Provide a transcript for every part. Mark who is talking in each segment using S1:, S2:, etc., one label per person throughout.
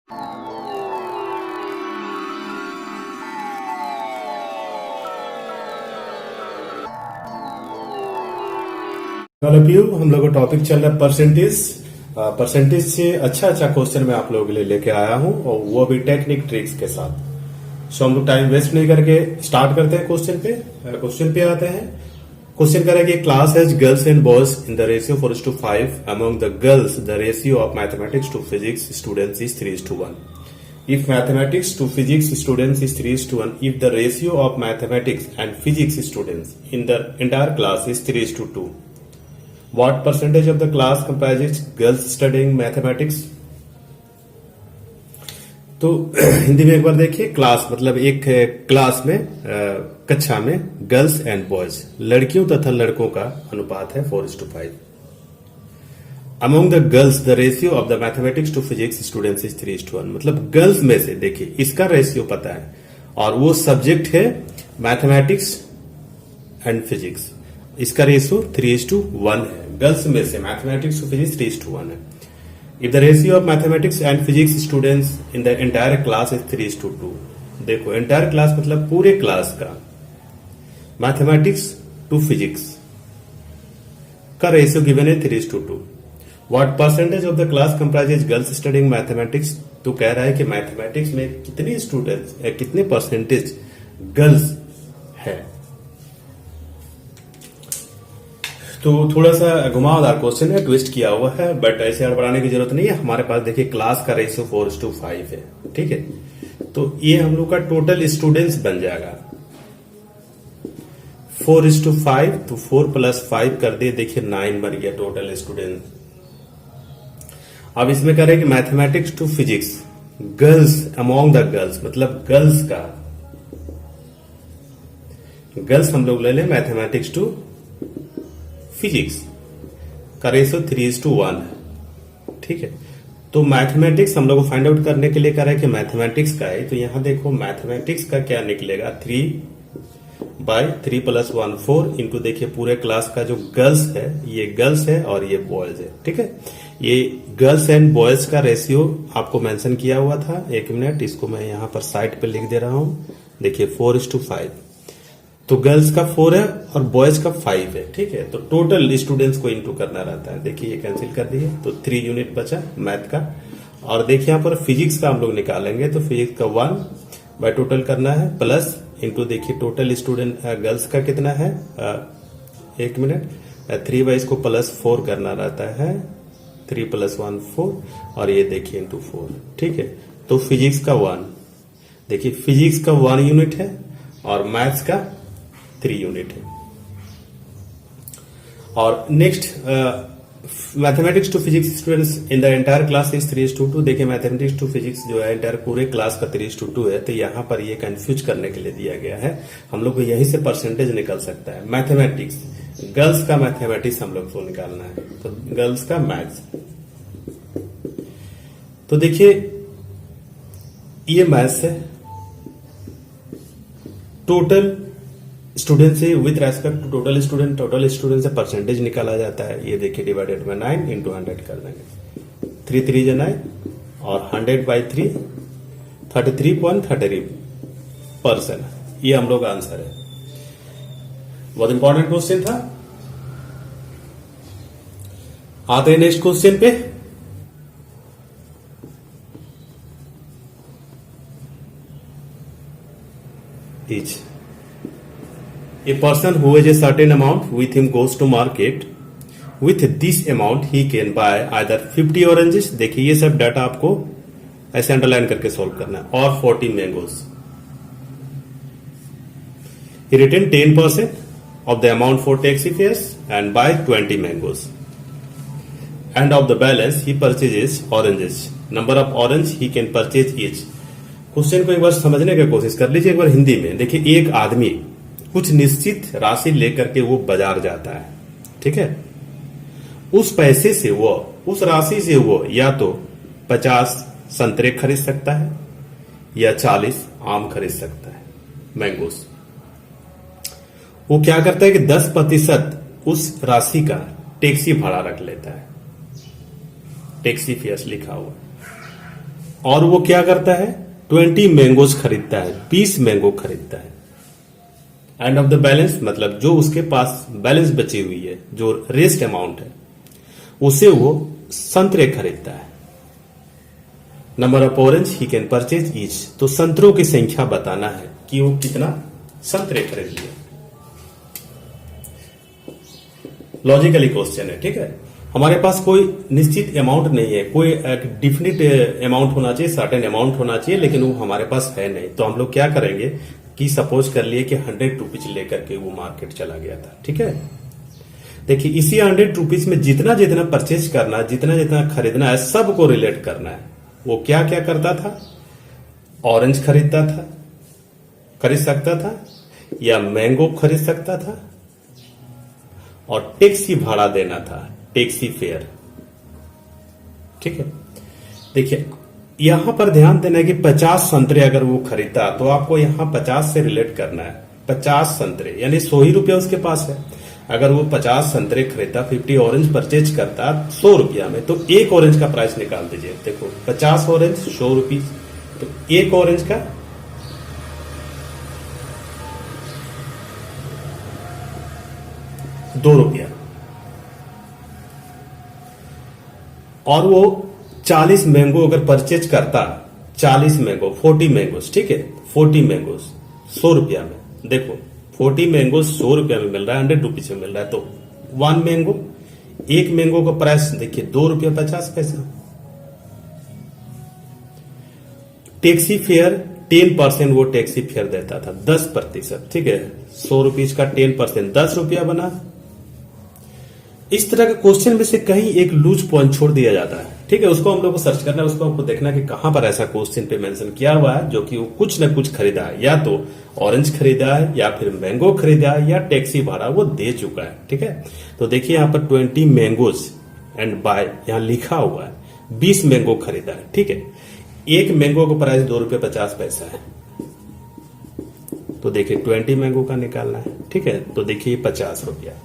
S1: All of you, हम लोग का टॉपिक चल रहा है परसेंटेज। परसेंटेज से अच्छा अच्छा क्वेश्चन मैं आप लोगों के लिए लेके आया हूं, और वो भी टेक्निक ट्रिक्स के साथ। सो हम लोग टाइम वेस्ट नहीं करके स्टार्ट करते हैं क्वेश्चन पे आते हैं। क्वेश्चन करेंगे, class has girls and boys in the ratio 4:5। Among the girls the ratio of mathematics to physics students is 3:1। If mathematics to physics students is 3:1, if the ratio of mathematics and physics students in the entire class is 3:2, what percentage of the class comprises girls studying mathematics? तो हिंदी में एक बार देखिए, class मतलब एक class में कक्षा में girls and boys लड़कियों तथा लड़कों का अनुपात है 4:5। Among the girls the ratio of the mathematics to physics students is 3:1। मतलब गर्ल्स में से देखिए इसका रेशियो पता है, और वो सब्जेक्ट है मैथमेटिक्स एंड फिजिक्स। इसका रेशियो 3:1 है। गर्ल्स में से मैथमेटिक्स टू फिजिक्स 3:1 है। If the ratio of mathematics and physics students in the entire class is 3:2। देखो एंटायर क्लास मतलब पूरे क्लास का मैथमेटिक्स टू फिजिक्स का रेशियो गिवन है 3:2। What percentage of the class comprises girls studying mathematics? तो कह रहा है कि मैथमेटिक्स में कितने स्टूडेंट्स, कितने परसेंटेज गर्ल्स है। तो थोड़ा सा घुमावदार क्वेश्चन है, ट्विस्ट किया हुआ है, बट ऐसे हड़बड़ाने की जरूरत नहीं है। हमारे पास देखिए क्लास का रेशियो 4:5 है, ठीक है। तो ये हम लोग का टोटल स्टूडेंट्स बन जाएगा 4:5। तो 4 + 5 कर दिए, देखिए 9 बन गया टोटल स्टूडेंट। अब इसमें कह रहे हैं कि mathematics to physics girls among the girls, मतलब गर्ल्स का, गर्ल्स हम लोग ले लें मैथमेटिक्स टू फिजिक्स का रेशियो 3:1 है, ठीक है। तो मैथमेटिक्स हम लोग को फाइंड आउट करने के लिए कह रहा है कि मैथमेटिक्स का है। तो यहां देखो मैथमेटिक्स का क्या निकलेगा, 3/3 + 1 4 इंटू देखिए पूरे क्लास का जो गर्ल्स है, ये गर्ल्स है और ये बॉयज है, ठीक है। ये गर्ल्स एंड बॉयज का रेशियो आपको मेंशन किया हुआ था। एक मिनट, इसको मैं यहां पर साइड पे लिख दे रहा हूं। देखिए 4:5। तो गर्ल्स का 4 है और बॉयज का 5 है, ठीक है। तो टोटल स्टूडेंट्स को इंटू करना रहता है। देखिए ये कैंसिल कर दिए, तो 3 यूनिट बचा मैथ का। और देखिए यहां पर फिजिक्स का हम लोग निकालेंगे, तो फिजिक्स का 1 बाय टोटल करना है, प्लस इंटू देखिए टोटल स्टूडेंट गर्ल्स का कितना है, एक मिनट, 3 बाई इसको +4 करना रहता है, 3 + 1 4, और ये देखिए इंटू 4, ठीक है। तो फिजिक्स का 1, देखिए फिजिक्स का 1 यूनिट है और मैथ्स का 3 यूनिट है। और next mathematics to physics students in the entire class is 3:2। देखिए मैथमेटिक्स टू फिजिक्स जो है एंटायर पूरे क्लास का 3:2 है। तो यहां पर ये कंफ्यूज करने के लिए दिया गया है। हम लोग को यहीं से परसेंटेज निकल सकता है। मैथमेटिक्स गर्ल्स का मैथमेटिक्स हम लोग को निकालना है, तो गर्ल्स का मैथ्स। तो देखिए ये मैथ्स है, टोटल स्टूडेंट से with respect to total student से परसेंटेज निकाला जाता है। ये देखिए डिवाइडेड बाय 9 इंटू 100 कर देंगे, 3 3 9 और 100/3 33.33%। ये हम लोग का आंसर है। बहुत इंपॉर्टेंट क्वेश्चन था। आते हैं नेक्स्ट क्वेश्चन पे। Etch A person who has a certain amount with him goes to market. With this amount he can buy either 50 oranges, देखिए ये सब डाटा आपको ऐसे अंडरलाइन करके सॉल्व करना है, और 40 mangoes. He retain 10% of the amount for taxi fares and buy 20 mangoes. And of the balance he purchases oranges. Number of orange he can purchase each. Question को एक बार समझने की कोशिश कर लीजिए एक बार हिंदी में। देखिए एक आदमी कुछ निश्चित राशि लेकर के वो बाजार जाता है, ठीक है। उस पैसे से वो, उस राशि से वो या तो 50 संतरे खरीद सकता है या 40 आम खरीद सकता है, मैंगोस। वो क्या करता है कि 10% उस राशि का टैक्सी भाड़ा रख लेता है, टैक्सी फेयर्स लिखा हुआ। और वो क्या करता है, 20 मैंगोज खरीदता है, 20 मैंगो खरीदता है। एंड ऑफ द बैलेंस मतलब जो उसके पास बैलेंस बची हुई है, जो रेस्ट अमाउंट है, उसे वो संतरे खरीदता है। Number of orange he can purchase each, तो संतरों की संख्या बताना है कि वो कितना संतरे खरीद लिए। लॉजिकली क्वेश्चन है, ठीक है। हमारे पास कोई निश्चित अमाउंट नहीं है, कोई एक डिफिनिट अमाउंट होना चाहिए, सर्टेन अमाउंट होना चाहिए, लेकिन वो हमारे पास है नहीं। तो हम लोग क्या करेंगे कि सपोज कर लिए कि 100 रुपीज लेकर के वो मार्केट चला गया था, ठीक है। देखिए इसी 100 रुपीज में जितना जितना परचेज करना है, जितना जितना खरीदना है, सबको रिलेट करना है। वो क्या क्या करता था, ऑरेंज खरीदता था, खरीद सकता था, या मैंगो खरीद सकता था, और टैक्सी भाड़ा देना था, टैक्सी फेयर, ठीक है। देखिए यहां पर ध्यान देना है कि 50 संतरे अगर वो खरीदता तो आपको यहां 50 से रिलेट करना है। 50 संतरे यानी 100 ही रुपया उसके पास है। अगर वो 50 संतरे खरीदता, 50 ऑरेंज परचेज करता 100 रुपया में, तो एक ऑरेंज का प्राइस निकाल दीजिए। देखो 50 ऑरेंज 100 रुपीज, तो एक ऑरेंज का 2 रुपया, और वो 40 मैंगो अगर परचेज करता, 40 मैंगो 40 मैंगोस, ठीक है, 40 मैंगोस 100 रुपया में। देखो 40 मैंगो 100 रुपया में मिल रहा है, 100 रुपीज में मिल रहा है, तो 1 मैंगो, एक मैंगो का प्राइस देखिए 2 रुपया 50 पैसा। टैक्सी फेयर 10% वो टैक्सी फेयर देता था, 10%, ठीक है। 100 रुपीज का 10% 10 रुपया बना। इस तरह के क्वेश्चन में से कहीं एक लूज पॉइंट छोड़ दिया जाता है, ठीक है। उसको हम लोग को सर्च करना है, उसको आपको देखना कि कहां पर ऐसा क्वेश्चन पे मेंशन किया हुआ है जो कि वो कुछ न कुछ खरीदा है, या तो ऑरेंज खरीदा है, या फिर मैंगो खरीदा है, या टैक्सी भाड़ा वो दे चुका है, ठीक है। तो देखिए यहां पर 20 मैंगोज एंड बाय यहां लिखा हुआ है, 20 मैंगो खरीदा है, ठीक है। एक मैंगो का प्राइस 2 रुपये 50 पैसा है, तो देखिए 20 मैंगो का निकालना है, ठीक है। तो देखिए 50 रुपया।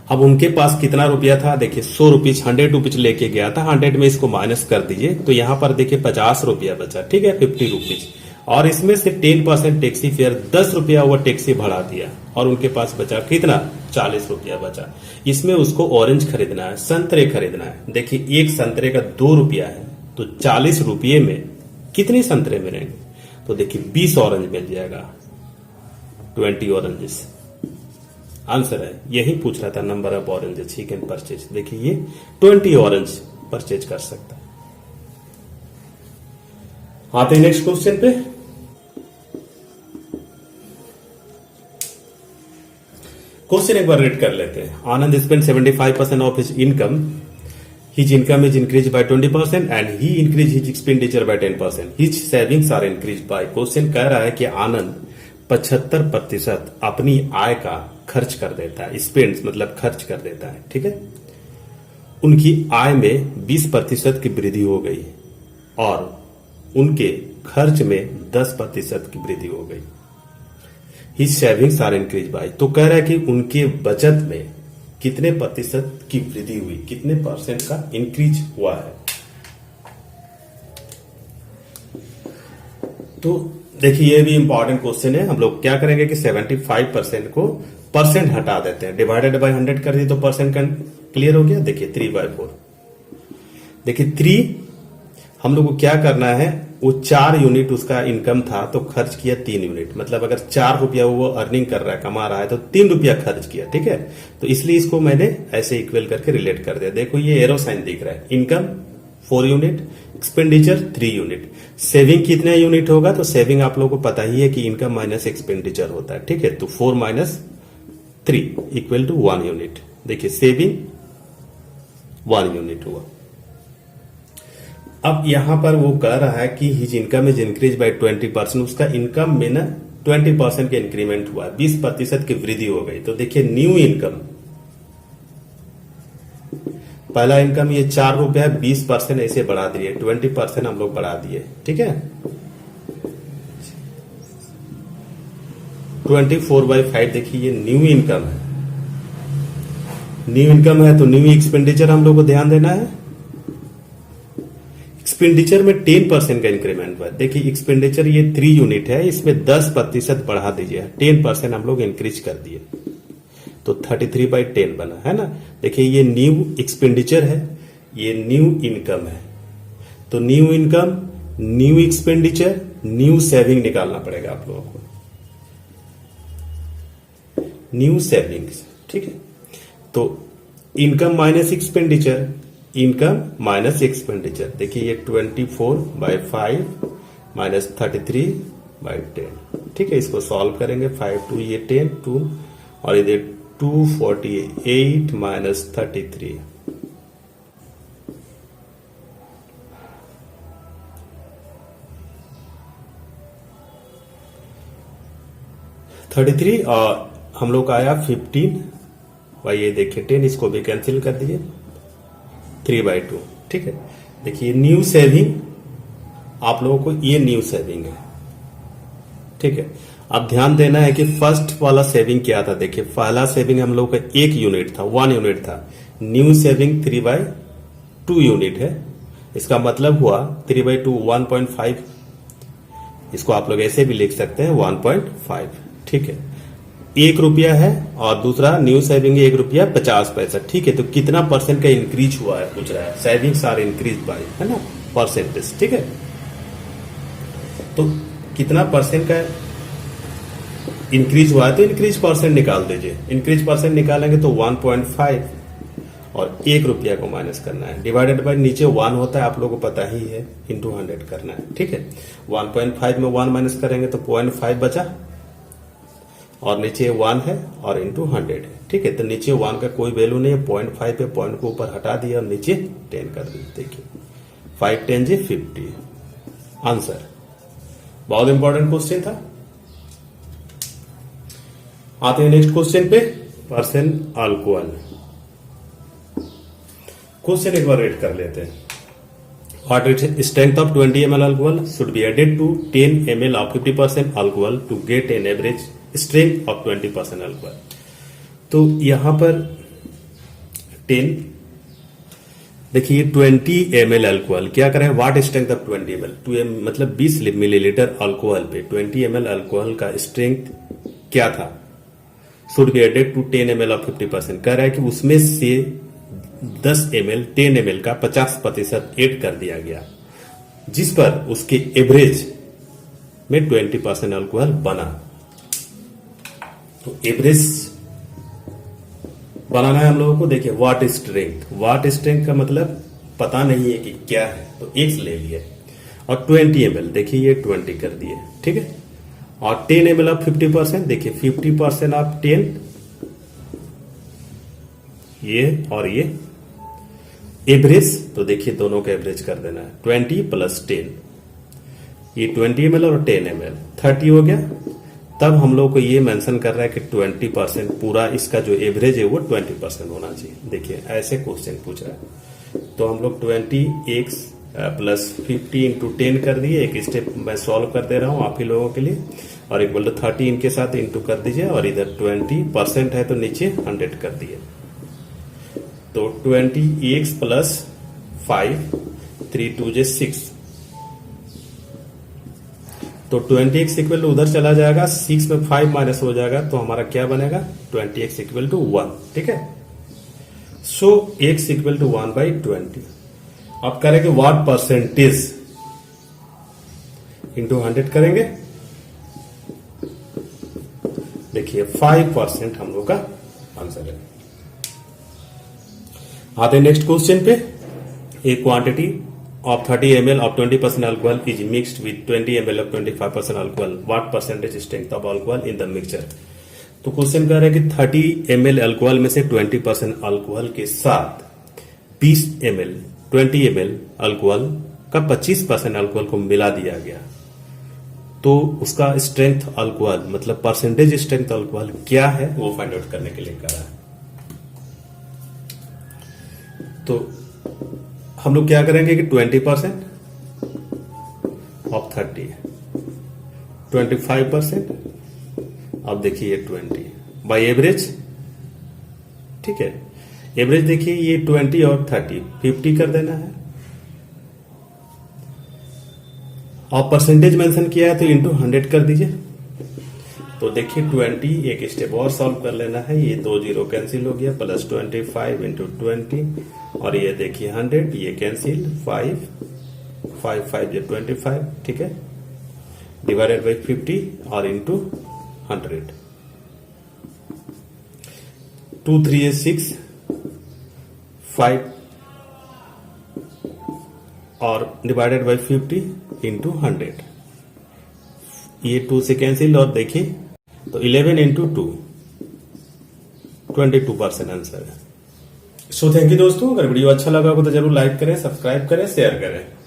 S1: अब उनके पास कितना रुपया था, देखिए 100 रुपीज, 100 रुपीज लेके गया था, 100 में इसको माइनस कर दीजिए, तो यहां पर देखिए 50 रुपया बचा, ठीक है, 50 रुपीज। और इसमें से 10% टैक्सी फेयर 10 रुपया वो टैक्सी बढ़ा दिया, और उनके पास बचा कितना, 40 रुपया बचा। इसमें उसको ऑरेंज खरीदना है, संतरे खरीदना है। देखिए एक संतरे का 2 रुपया है, तो 40 रुपये में कितने संतरे मिलेंगे, तो देखिए 20 ऑरेंज मिल जाएगा, 20 ऑरेंजेस आंसर है। यही पूछ रहा था, number of oranges he can purchase. देखिए ये 20 ऑरेंज परचेज कर सकता है। आते हैं नेक्स्ट क्वेश्चन पे। क्वेश्चन एक बार रीड कर लेते हैं। Anand spend 75% of his income, his income is increase by 20% and he increase his expenditure by 10%, his savings are increase by. Question कह रहा है कि आनंद 75% अपनी आय का खर्च कर देता है, स्पेंड मतलब खर्च कर देता है, ठीक है। उनकी आय में 20% की वृद्धि हो गई और उनके खर्च में 10% की वृद्धि हो गई। His savings are increase by, तो कह रहा है कि उनके बचत में कितने प्रतिशत की वृद्धि हुई, कितने परसेंट का इंक्रीज हुआ है। तो देखिए ये भी इंपॉर्टेंट क्वेश्चन है। हम लोग क्या करेंगे कि 75% को परसेंट हटा देते हैं, डिवाइडेड बाय 100 कर दिए तो परसेंट क्लियर हो गया। देखिए 3/4, देखिए 3 हम लोग को क्या करना है, वो 4 यूनिट उसका इनकम था तो खर्च किया 3 यूनिट, मतलब अगर 4 रुपया वो अर्निंग कर रहा है, कमा रहा है, तो 3 रुपया खर्च किया, ठीक है। तो इसलिए इसको मैंने ऐसे इक्वल करके रिलेट कर दिया। देखो ये एरो साइन दिख रहा है, income 4 unit, expenditure 3 unit, saving कितने यूनिट होगा, तो सेविंग आप लोगों को पता ही है कि इनकम माइनस एक्सपेंडिचर होता है, ठीक है। तो 4 माइनस 3 इक्वल टू 1 यूनिट। देखिए सेविंग 1 यूनिट हुआ। अब यहां पर वो कह रहा है कि his income is increase by 20%, उसका इनकम में ना 20% के इंक्रीमेंट हुआ, 20% की वृद्धि हो गई। तो देखिए न्यू इनकम, पहला इनकम ये 4 रुपया, 20% ऐसे बढ़ा दिए, 20% हम लोग बढ़ा दिए, ठीक है। 24/5 देखिए ये न्यू इनकम है, न्यू इनकम है तो न्यू एक्सपेंडिचर हम लोग को ध्यान देना है। एक्सपेंडिचर में 10% का इंक्रीमेंट हुआ। देखिए एक्सपेंडिचर ये 3 यूनिट है, इसमें 10% बढ़ा दीजिए, 10% हम लोग इंक्रीज कर दिए तो 33/10 बना, है ना। देखिए ये न्यू एक्सपेंडिचर है, ये न्यू इनकम है, तो new income, new expenditure, new saving निकालना पड़ेगा आप लोगों को, न्यू सेविंग्स, ठीक है। तो income minus expenditure, income minus expenditure, देखिए ये 24/5 माइनस 33/10, ठीक है। इसको सॉल्व करेंगे, 5 2 ये 10 2 और इधर 248 माइनस 33, और हम लोग का आया 15 भाई, ये देखिए 10, इसको भी कैंसिल कर दीजिए, 3/2, ठीक है। देखिए न्यू सेविंग, आप लोगों को ये न्यू सेविंग है, ठीक है। अब ध्यान देना है कि फर्स्ट वाला सेविंग क्या था। देखिए पहला सेविंग हम लोग का 1 यूनिट था, 1 यूनिट था। न्यू सेविंग 3/2 यूनिट है, इसका मतलब हुआ 3/2 1.5, इसको आप लोग ऐसे भी लिख सकते हैं 1.5, ठीक है। 1 रुपया है और दूसरा न्यू सेविंग 1 रुपया 50 पैसा, ठीक है। तो कितना परसेंट का इंक्रीज हुआ है पूछ रहा है, सेविंग्स आर इंक्रीज बाय, है ना, परसेंटेज, ठीक है। तो कितना परसेंट का इंक्रीज हुआ है, तो इंक्रीज परसेंट निकाल दीजिए। इंक्रीज परसेंट निकालेंगे तो 1.5 और 1 रुपया को माइनस करना है, डिवाइडेड बाय नीचे 1 होता है, आप लोगों को पता ही है, इंटू 100 करना है, ठीक है। 1.5 में 1 माइनस करेंगे तो 0.5 बचा और नीचे 1 है और इंटू 100 है, ठीक है। तो नीचे 1 का कोई वैल्यू नहीं है, 0.5 पे पॉइंट को ऊपर हटा दिया और नीचे 10 कर दिया। देखिए 5 10 जी 50 आंसर। बहुत इंपॉर्टेंट क्वेश्चन था। आते हैं नेक्स्ट क्वेश्चन पे, पर्सन अल्कोहल। क्वेश्चन एक बार रेड कर लेते हैं। What strength of 20 ml alcohol should be added to 10 ml of 50% alcohol to get an average strength of 20% alcohol। तो यहां पर 10, देखिए 20 ml अल्कोहल क्या करें, वाट स्ट्रेंथ ऑफ 20 ml, 2 मतलब 20 मिलीलीटर अल्कोहल पे 20 ml अल्कोहल का स्ट्रेंथ क्या था, should be added to 10 ml of 50%। कह रहा है कि उसमें से 10 ml 10 ml का 50% ऐड कर दिया गया, जिस पर उसके एवरेज में 20% अल्कोहल बना। तो एवरेज बनाना है हम लोगों को। देखिए वाट स्ट्रेंथ, वाट स्ट्रेंथ का मतलब पता नहीं है कि क्या है, तो एक्स ले लिए और 20 ml, देखिए ये 20 कर दिए, ठीक है। और 10 ml ऑफ 50%, देखिए 50% ऑफ 10, ये और ये एवरेज, तो देखिए दोनों का एवरेज कर देना है, 20 + 10, ये 20 ml और 10 ml 30 हो गया। तब हम लोग को ये मेंशन कर रहा है कि 20% पूरा इसका जो एवरेज है वो 20% होना चाहिए। देखिए ऐसे क्वेश्चन पूछ रहा है, तो हम लोग 20x + 50 × 10 कर दिए। एक स्टेप मैं सॉल्व कर दे रहा हूं आप ही लोगों के लिए, और इक्वल टू 30 इनके साथ इंटू कर दीजिए, और इधर 20% है तो नीचे 100 कर दिए। तो 20x + 5 3 2 जे 6, तो 20x इक्वल टू उधर चला जाएगा, 6 में 5 माइनस हो जाएगा, तो हमारा क्या बनेगा 20x इक्वल टू 1, ठीक है। सो x इक्वल टू 1/20। अब करेंगे व्हाट परसेंटेज इंटू 100 करेंगे। देखिए 5% हम लोग का आंसर है। आते हैं नेक्स्ट क्वेश्चन पे। ए quantity of 30 ml of 20% alcohol is mixed with 20 ml of 25% alcohol. What percentage strength of alcohol in the mixture? तो क्वेश्चन कह रहा है कि 30 ml अल्कोहल में से 20% अल्कोहल के साथ 20 ml 20 ml अल्कोहल का 25% अल्कोहल को मिला दिया गया, तो उसका स्ट्रेंथ अल्कोहल मतलब परसेंटेज स्ट्रेंथ अल्कोहल क्या है वो फाइंड आउट करने के लिए कह रहा है। तो हम लोग क्या करेंगे कि 20% ऑफ 30, 25%, अब देखिए 20 बाय एवरेज, ठीक है। एवरेज देखिए ये 20 और 30 50 कर देना है, और परसेंटेज मेंशन किया है तो इंटू 100 कर दीजिए। तो देखिए 20 एक स्टेप और सॉल्व कर लेना है। ये 2 जीरो कैंसिल हो गया, प्लस 25 इंटू 20 और ये देखिए 100, ये कैंसिल 5 5 5 ये 25, ठीक है, डिवाइडेड बाई 50 और इंटू 100। 2 3 is 6, 5 और डिवाइडेड बाई 50 इंटू 100, ये 2 से कैंसिल और देखिए तो 11 इंटू 2 22% आंसर है। सो थैंक यू दोस्तों, अगर वीडियो अच्छा लगा हो तो जरूर लाइक करें, सब्सक्राइब करें, शेयर करें।